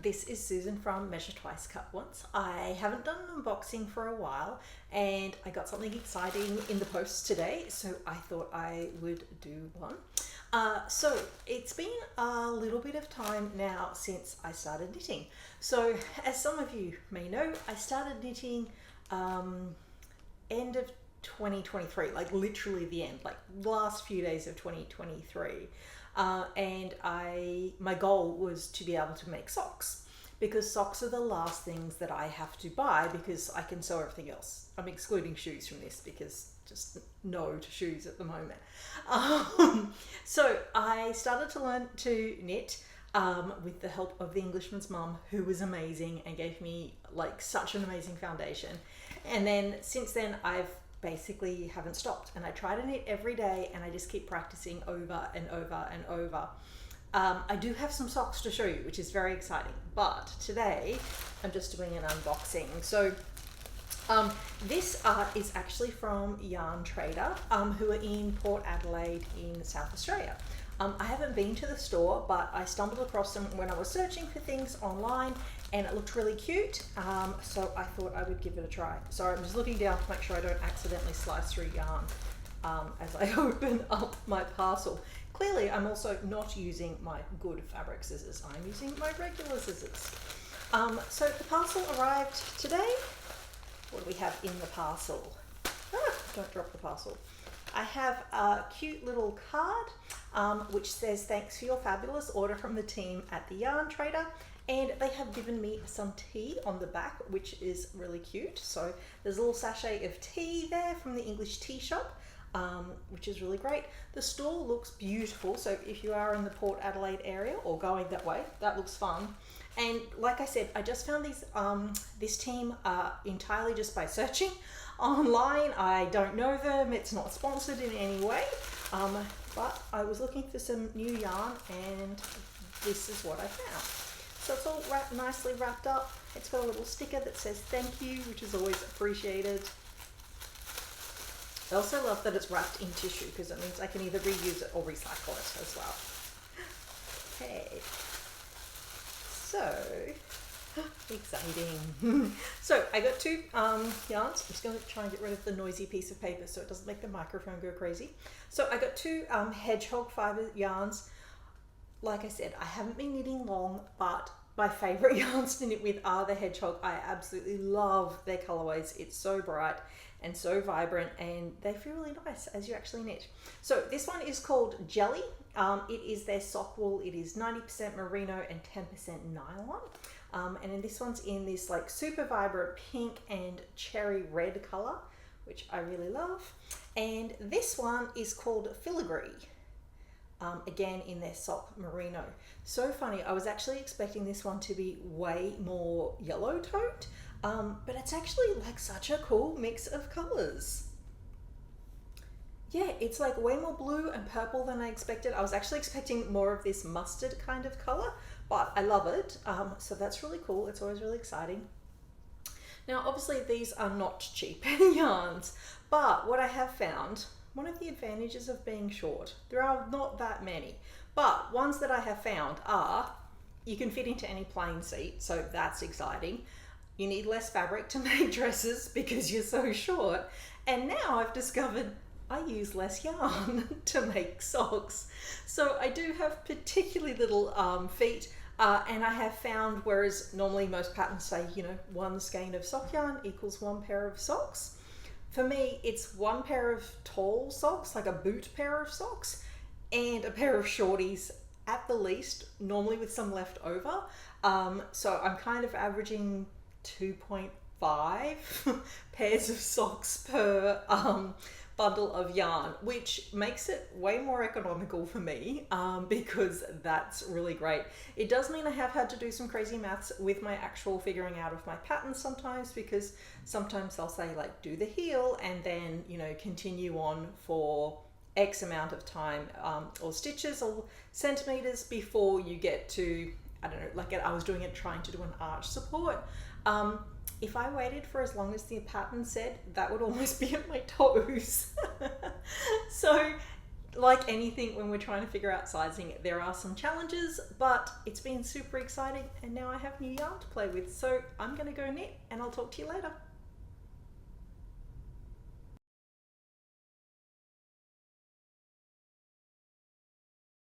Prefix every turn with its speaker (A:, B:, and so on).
A: this is Susan from Measure Twice Cut Once. I haven't done an unboxing for a while and I got something exciting in the post today, so I thought I would do one. So it's been a little bit of time now since I started knitting. So as some of you may know, I started knitting end of 2023, like literally the end, like last few days of 2023. And my goal was to be able to make socks, because socks are the last things that I have to buy because I can sew everything else. I'm excluding shoes from this because just no to shoes at the moment. So I started to learn to knit with the help of the Englishman's mum, who was amazing and gave me like such an amazing foundation. And then since then I've basically haven't stopped, and I try to knit every day and I just keep practicing over and over and over. I do have some socks to show you, which is very exciting, but today I'm just doing an unboxing. So this is actually from Yarn Trader, who are in Port Adelaide in South Australia. I haven't been to the store, but I stumbled across them when I was searching for things online and it looked really cute, so I thought I would give it a try. Sorry, I'm just looking down to make sure I don't accidentally slice through yarn as I open up my parcel. Clearly, I'm also not using my good fabric scissors. I'm using my regular scissors. So the parcel arrived today. What do we have in the parcel? Don't drop the parcel. I have a cute little card which says, "Thanks for your fabulous order from the team at the Yarn Trader." And they have given me some tea on the back, which is really cute. So there's a little sachet of tea there from the English tea shop, which is really great. The store looks beautiful. So if you are in the Port Adelaide area or going that way, that looks fun. And like I said, I just found these this team entirely just by searching online. I don't know them. It's not sponsored in any way. But I was looking for some new yarn and this is what I found. So it's all nicely wrapped up. It's got a little sticker that says thank you, which is always appreciated. I also love that it's wrapped in tissue because it means I can either reuse it or recycle it as well. Okay. So, exciting. So I got two yarns. I'm just going to try and get rid of the noisy piece of paper so it doesn't make the microphone go crazy. So I got two hedgehog fiber yarns. Like I said, I haven't been knitting long, but my favorite yarns to knit with are the hedgehog. I absolutely love their colorways. It's so bright and so vibrant and they feel really nice as you actually knit. So this one is called Jelly. It is their sock wool. It is 90% merino and 10% nylon. And then this one's in this like super vibrant pink and cherry red color, which I really love. And this one is called Filigree. Again in their sock merino. So funny, I was actually expecting this one to be way more yellow toned, but it's actually like such a cool mix of colors. Yeah, it's like way more blue and purple than I expected. I was actually expecting more of this mustard kind of color, but I love it. So that's really cool. It's always really exciting. Now, obviously these are not cheap yarns, but what I have found, one of the advantages of being short, there are not that many, but ones that I have found are you can fit into any plain seat, so that's exciting. You need less fabric to make dresses because you're so short. And now I've discovered I use less yarn to make socks. So I do have particularly little feet, and I have found, whereas normally most patterns say, you know, one skein of sock yarn equals one pair of socks. For me, it's one pair of tall socks, like a boot pair of socks, and a pair of shorties at the least, normally with some left over. So I'm kind of averaging 2.5 pairs of socks per bundle of yarn, which makes it way more economical for me because that's really great. It does mean I have had to do some crazy maths with my actual figuring out of my patterns sometimes, because sometimes they'll say like do the heel and then, you know, continue on for X amount of time or stitches or centimeters before you get to, I don't know, like I was doing it trying to do an arch support. If I waited for as long as the pattern said, that would almost be at my toes. So like anything when we're trying to figure out sizing, there are some challenges, but it's been super exciting and now I have new yarn to play with. So I'm going to go knit and I'll talk to you later.